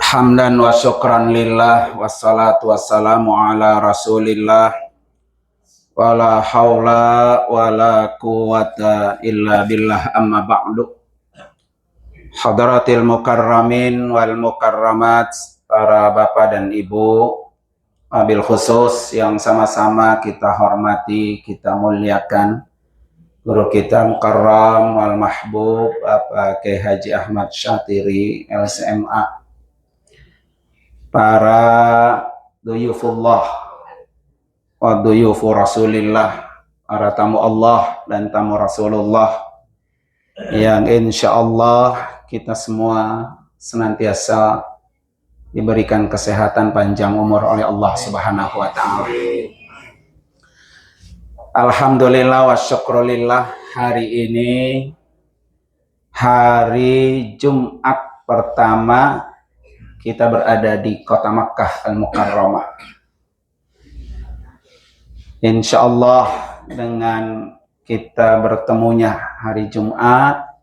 Hamdan wa syukran lillah, wassalatu wassalamu ala rasulillah, wala hawla wala quwata illa billah, amma ba'du. Hadratil mukarramin wal mukarramat, para bapak dan ibu, wabil khusus yang sama-sama kita hormati, kita muliakan guru kita mukarram wal mahbub Bapak Kiai Haji Ahmad Syatiri LCMA, para duyufullah wa duyufu rasulillah, para tamu Allah dan tamu Rasulullah, yang insya Allah kita semua senantiasa diberikan kesehatan panjang umur oleh Allah Subhanahu wa ta'ala. Alhamdulillah wa syukrulillah, hari ini hari Jumat pertama kita berada di kota Makkah Al-Mukarramah. Insya Allah dengan kita bertemunya hari Jumat,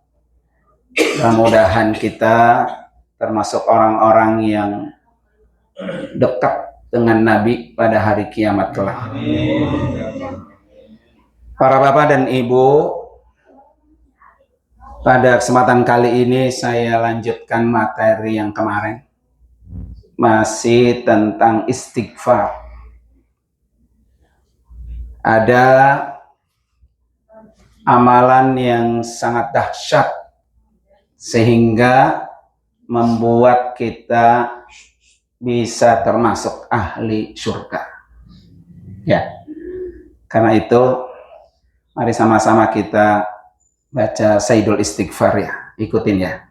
mudah-mudahan kita termasuk orang-orang yang dekat dengan Nabi pada hari kiamat kelak. Para bapak dan ibu, pada kesempatan kali ini saya lanjutkan materi yang kemarin, masih tentang istighfar. Ada amalan yang sangat dahsyat sehingga membuat kita bisa termasuk ahli surga. Ya, karena itu mari sama-sama kita baca Sayyidul Istighfar ya, ikutin ya.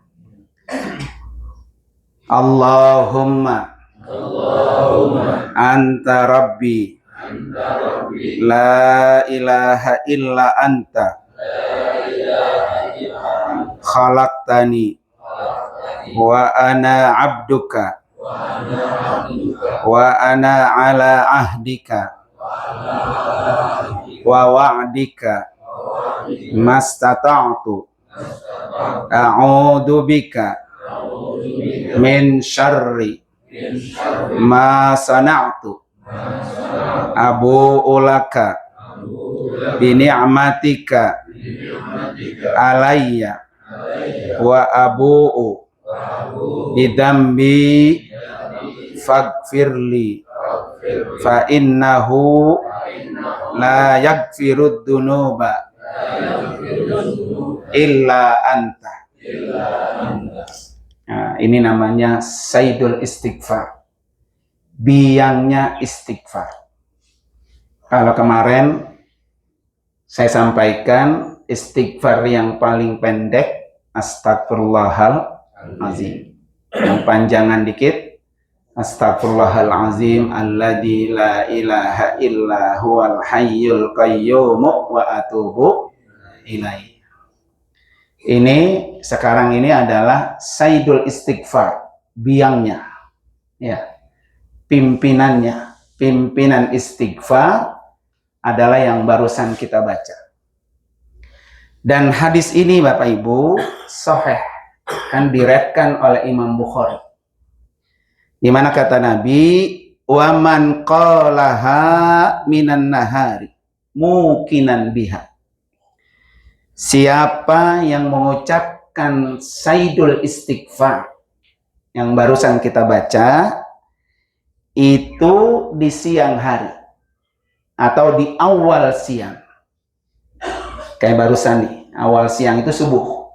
Allahumma anta rabbi la ilaha illa anta khalaqtani wa ana abduka wa ana ala ahdika wa wa'dika mastata'tu a'udzu bika min syarri ma sana'tu abu'u laka bi ni'matika alayya wa abu'u bidambi faghfirli fa innahu la yaghfirud dunuba illa anta. Nah, ini namanya Sayyidul Istighfar, biangnya istighfar. Kalau kemarin saya sampaikan istighfar yang paling pendek astagfirullahalazim, yang panjangan dikit astagfirullahalazim alladzi la ilaha illa huwal hayyul qayyum wa atubu ilaihi. Ini sekarang ini adalah Sayyidul Istighfar, biangnya ya, pimpinannya. Pimpinan istighfar adalah yang barusan kita baca. Dan hadis ini Bapak Ibu sahih, kan diriwayatkan oleh Imam Bukhari, di mana kata Nabi, wa man qalaha minan nahari mukinan biha. Siapa yang mengucapkan Sayyidul Istighfar yang barusan kita baca itu di siang hari atau di awal siang, kayak barusan nih, awal siang itu subuh.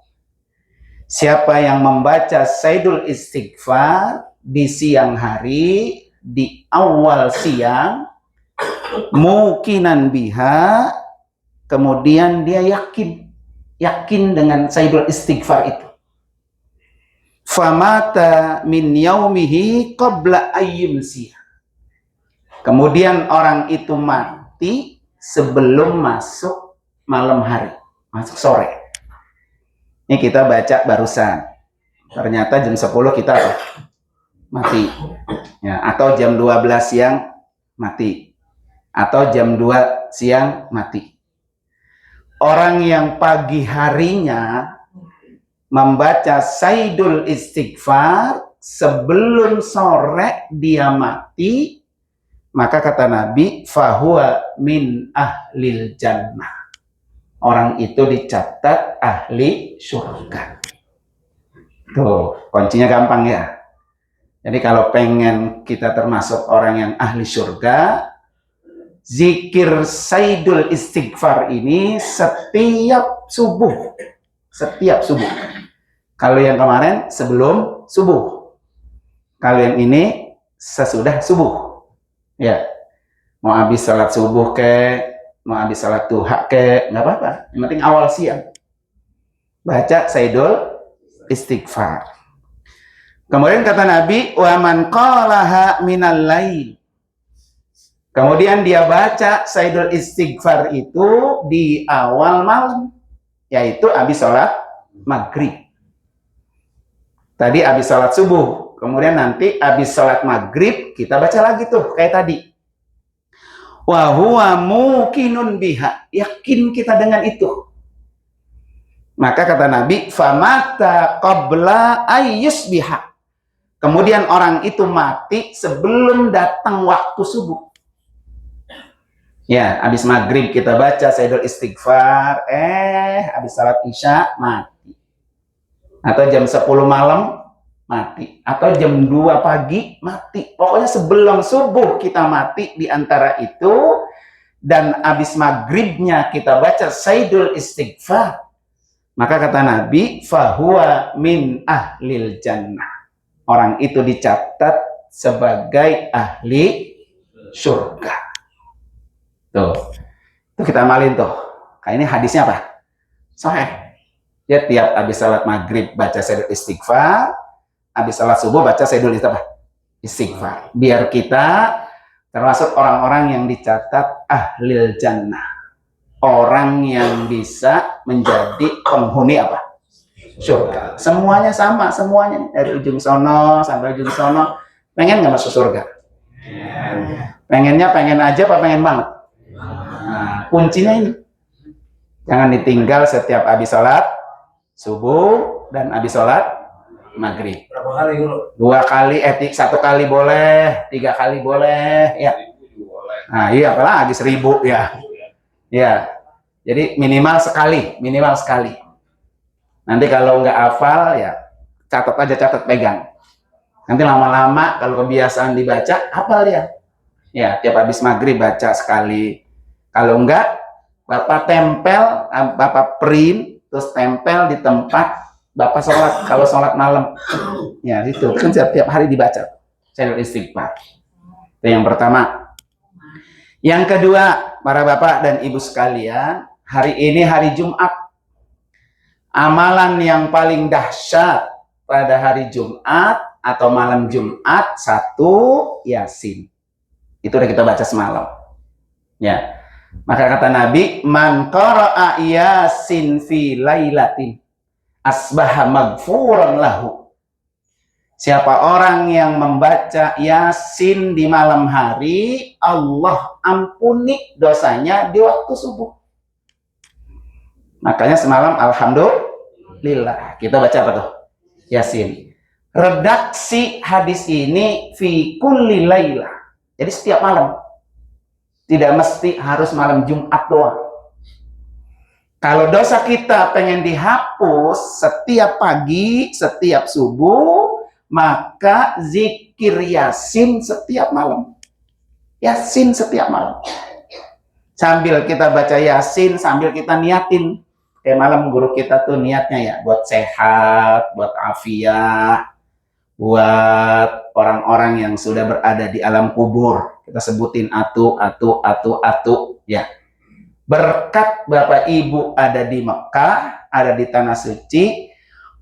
Siapa yang membaca Sayyidul Istighfar di siang hari, di awal siang, mukinan biha, kemudian dia yakin dengan Sayyidul Istighfar itu, famata min yaumihi qabla ayyumsi, kemudian orang itu mati sebelum masuk malam hari, masuk sore. Ini kita baca barusan, ternyata jam 10 kita mati ya, atau jam 12 siang mati, atau jam 2 siang mati. Orang yang pagi harinya membaca Sayyidul Istighfar sebelum sore dia mati, maka kata Nabi, fahuwa min ahlil jannah. Orang itu dicatat ahli surga. Tuh, kuncinya gampang ya. Jadi kalau pengen kita termasuk orang yang ahli surga, zikir Sayyidul Istighfar ini setiap subuh. Setiap subuh. Kalau yang kemarin sebelum subuh. Kalau yang ini sesudah subuh. Ya, mau habis salat subuh mau habis salat duha nggak apa-apa. Yang penting awal siang. Baca Sayyidul Istighfar. Kemudian kata Nabi, wa man qalaha minal lail. Kemudian dia baca Sayyidul Istighfar itu di awal malam, yaitu habis salat maghrib. Tadi habis salat subuh, kemudian nanti habis salat maghrib kita baca lagi tuh kayak tadi. Wa huwa muqinun biha, yakin kita dengan itu. Maka kata Nabi, famata qabla ayyusbiha. Kemudian orang itu mati sebelum datang waktu subuh. Ya, habis maghrib kita baca Sayyidul Istighfar, habis salat isya mati. Atau jam 10 malam mati. Atau jam 2 pagi mati. Pokoknya sebelum subuh kita mati di antara itu. Dan habis maghribnya kita baca Sayyidul Istighfar. Maka kata Nabi, fahuwa min ahlil jannah. Orang itu dicatat sebagai ahli surga. Tuh, itu kita amalin tuh. Kayak ini hadisnya apa? Sahih. Ya, tiap habis salat maghrib baca Sayyidul Istighfar, habis salat subuh baca Sayyidul Istighfar. Biar kita termasuk orang-orang yang dicatat ahlil jannah. Orang yang bisa menjadi penghuni apa? Surga. Semuanya sama, semuanya dari ujung sono sampai ujung sono. Pengen nggak masuk surga? Pengennya pengen aja apa pengen banget? Nah, kuncinya ini. Jangan ditinggal setiap habis sholat subuh dan habis sholat maghrib. Berapa kali dulu? 2 kali, 1 kali boleh, 3 kali boleh, ya. Nah, iya apalagi 1000 ya. Ya. Jadi minimal sekali. Nanti kalau nggak hafal ya catat pegang. Nanti lama-lama kalau kebiasaan dibaca hafal dia. Ya, tiap habis maghrib baca sekali. Kalau enggak, Bapak tempel, Bapak print, terus tempel di tempat Bapak sholat, kalau sholat malam. Ya, itu kan setiap hari dibaca. Sayyidul Istighfar. Itu yang pertama. Yang kedua, para Bapak dan Ibu sekalian, hari ini hari Jumat. Amalan yang paling dahsyat pada hari Jumat atau malam Jumat, 1 Yasin. Itu udah kita baca semalam. Ya. Maka kata Nabi, man qara'a Yasin fi lailatin asbaha maghfuran lahu. Siapa orang yang membaca Yasin di malam hari, Allah ampuni dosanya di waktu subuh. Makanya semalam alhamdulillah kita baca apa tuh? Yasin. Redaksi hadis ini fi kulli lailah. Jadi setiap malam. Tidak mesti harus malam Jumat doang. Kalau dosa kita pengen dihapus setiap pagi, setiap subuh, maka zikir Yasin setiap malam. Yasin setiap malam. Sambil kita baca Yasin, sambil kita niatin. Kayak malam guru kita tuh niatnya ya buat sehat, buat afiat, buat orang-orang yang sudah berada di alam kubur. Kita sebutin atu ya. Berkat Bapak Ibu ada di Mekah, ada di Tanah Suci,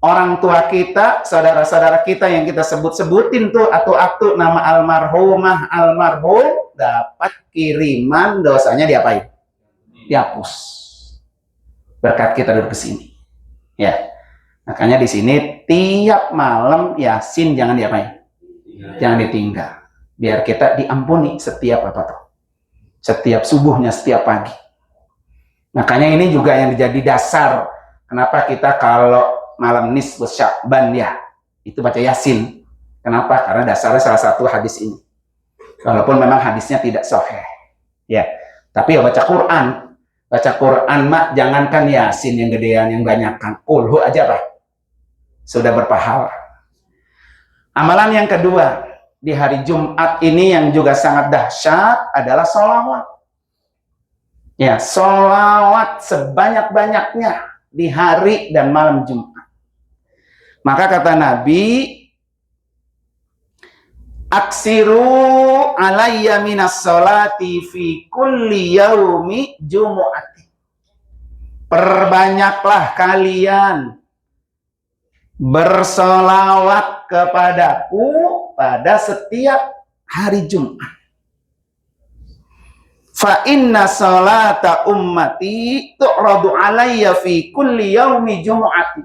orang tua kita, saudara-saudara kita yang kita sebut-sebutin tuh atu nama almarhumah, almarhum, dapat kiriman dosanya diapain? Dihapus. Berkat kita duduk ke sini. Ya. Makanya di sini tiap malam Yasin jangan diapain? Jangan ditinggal. Biar kita diampuni setiap apa tuh? Setiap subuhnya, setiap pagi. Makanya ini juga yang jadi dasar kenapa kita kalau malam nisfus Sya'ban ya. Itu baca Yasin. Kenapa? Karena dasarnya salah satu hadis ini. Walaupun memang hadisnya tidak sahih. Ya. Tapi ya baca Quran. Baca Quran mak jangankan Yasin yang gedean yang banyakkan. Kulhu aja lah. Sudah berpahala. Amalan yang kedua di hari Jumat ini yang juga sangat dahsyat adalah sholawat. Ya, sholawat sebanyak-banyaknya di hari dan malam Jumat. Maka kata Nabi, aksiru alayya minas sholati fi kulli yaumi jumu'ati. Perbanyaklah kalian bersolawat kepadaku pada setiap hari Jumat. Fa inna salata ummati tu'radu alayya fi kulli yaumi jumu'ati.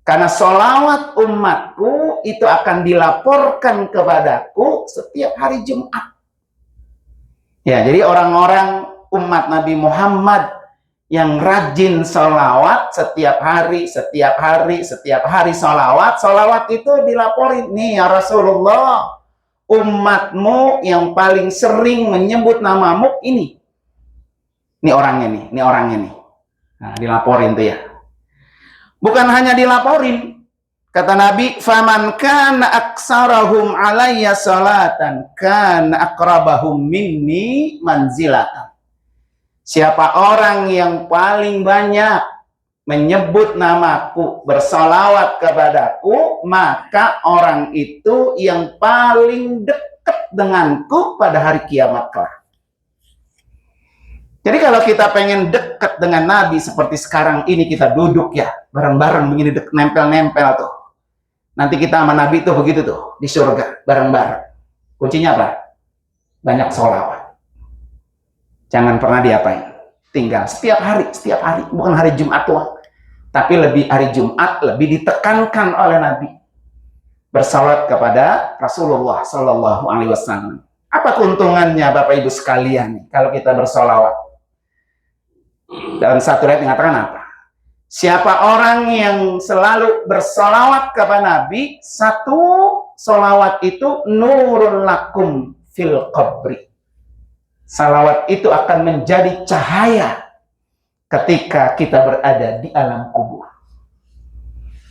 Karena solawat umatku itu akan dilaporkan kepadaku setiap hari Jumat. Ya, jadi orang-orang umat Nabi Muhammad yang rajin solawat setiap hari solawat itu dilaporin. Nih ya Rasulullah, umatmu yang paling sering menyebut namamu ini. Ini orangnya nih. Nah, dilaporin tuh ya. Bukan hanya dilaporin. Kata Nabi, faman kana aksarahum alayya salatan kana aqrabahum minni manzilatan. Siapa orang yang paling banyak menyebut namaku, bersolawat kepadaku, maka orang itu yang paling dekat denganku pada hari kiamat kelak. Jadi kalau kita pengen dekat dengan Nabi seperti sekarang ini kita duduk ya, bareng-bareng begini nempel-nempel tuh. Nanti kita sama Nabi tuh begitu tuh, di surga, bareng-bareng. Kuncinya apa? Banyak sholawat. Jangan pernah diapain. Tinggal setiap hari, bukan hari Jumat doang. Tapi hari Jumat lebih ditekankan oleh Nabi. Bersalawat kepada Rasulullah Sallallahu Alaihi Wasallam. Apa keuntungannya Bapak Ibu sekalian kalau kita bersolawat? Dalam satu ayat mengatakan apa? Siapa orang yang selalu bersolawat kepada Nabi, satu solawat itu nurun lakum fil qabri. Salawat itu akan menjadi cahaya ketika kita berada di alam kubur.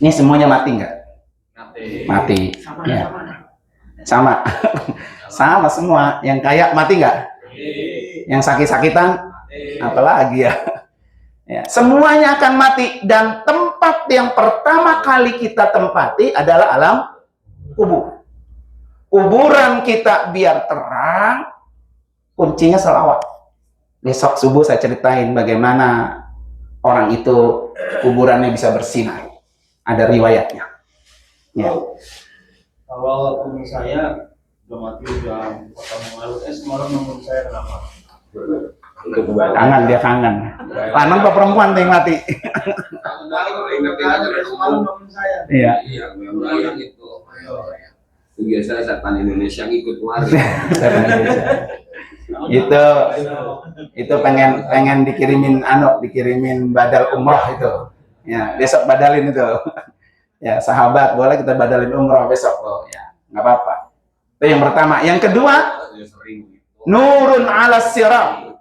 Ini semuanya mati nggak? Mati. Ya. Sama. Sama semua. Yang kaya mati nggak? Yang sakit-sakitan? Apalagi ya. Ya. Semuanya akan mati. Dan tempat yang pertama kali kita tempati adalah alam kubur. Kuburan kita biar terang, kuncinya salawat. Besok subuh saya ceritain bagaimana orang itu kuburannya bisa bersinar. Ada riwayatnya. Ya. Kalau teman saya udah mati udah 4 tahun lalu, semua orang nunggu saya kenapa? Kangen, dia kangen. Lanang apa perempuan yang mati? Iya. Yang itu. Biasa setan Indonesia ngikut warga. itu pengen dikirimin badal umroh itu. Ya, besok badalin itu. Ya, sahabat, boleh kita badalin umroh besok loh. Ya, nggak apa-apa. Itu yang pertama. Yang kedua, nurun ala sirat.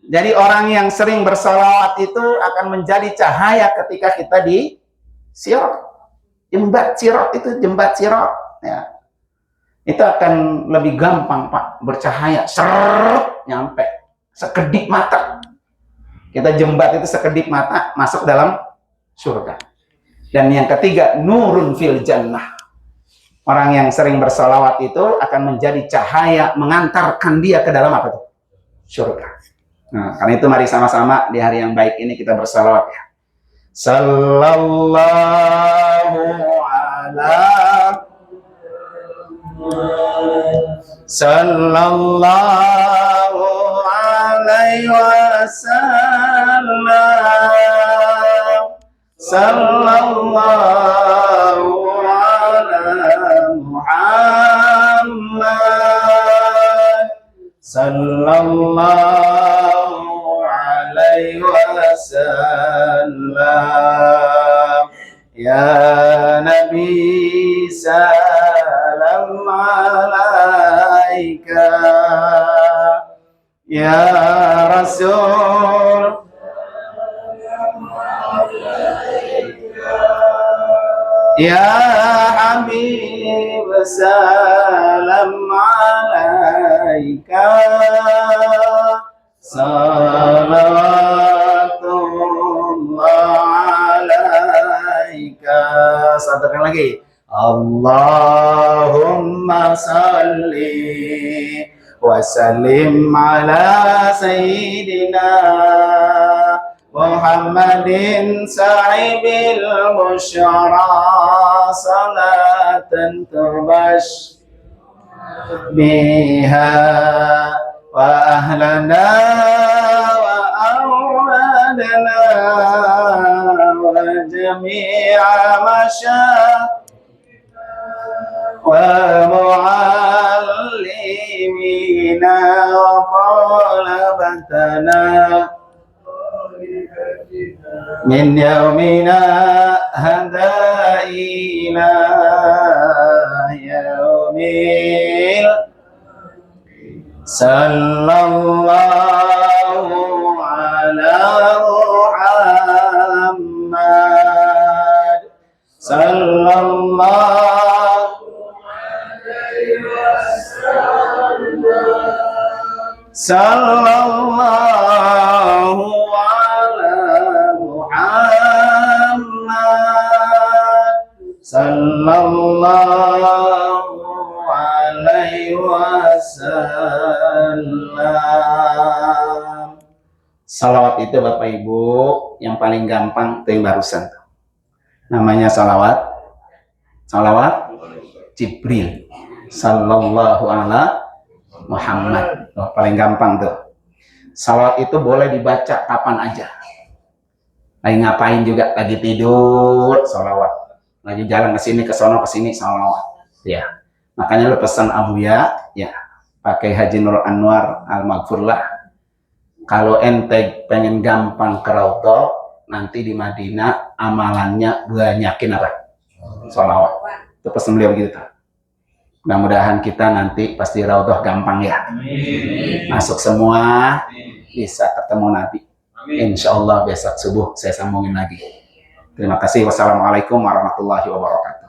Jadi orang yang sering bersolawat itu akan menjadi cahaya ketika kita di sirat. Jembat sirat. Ya. Itu akan lebih gampang Pak, bercahaya, seret, nyampe, sekedip mata. Kita jembat itu sekedip mata, masuk dalam surga. Dan yang ketiga, nurun fil jannah. Orang yang sering bersolawat itu akan menjadi cahaya, mengantarkan dia ke dalam apa tuh? Surga. Nah, karena itu mari sama-sama di hari yang baik ini kita bersolawat ya. Sallallahu ala Sallallahu alaihi wasallam. Sallallahu ala Muhammad. Sallallahu alaihi wasallam. Ya Ya Nabi salam alaika, Ya Rasul Ya Habib salam alaika, salawatullah alaika. Satukan lagi. Allahumma salli wa sallim ala sayyidina Muhammadin sahibil musyara, salatan tubash biha wa ahlana wa awladana wa jami'a wa muallimina wa talabatana min yaumina hada ila yaumil sallallahu ala Muhammad sallallahu sallallahu sallallahu alaihi wasallam. Salawat itu Bapak Ibu yang paling gampang itu yang barusan. Namanya salawat Jibril. Sallallahu ala Muhammad. Oh, paling gampang tuh. Salawat itu boleh dibaca kapan aja. Lagi ngapain juga, lagi tidur, salawat. Lagi jalan ke sini, ke sono, ke sini, salawat. Ya, makanya lu pesan Abuya, ya, pakai Haji Nur Anwar Al-Maghfurlah. Kalau ente pengen gampang ke Raudhah, nanti di Madinah amalannya banyakin apa? Salawat. Itu pesan beliau begitu. Mudah-mudahan kita nanti pasti Raudhah gampang ya. Masuk semua, bisa ketemu Nabi. Insya Allah besok subuh saya sambungin lagi. Terima kasih. Wassalamualaikum warahmatullahi wabarakatuh.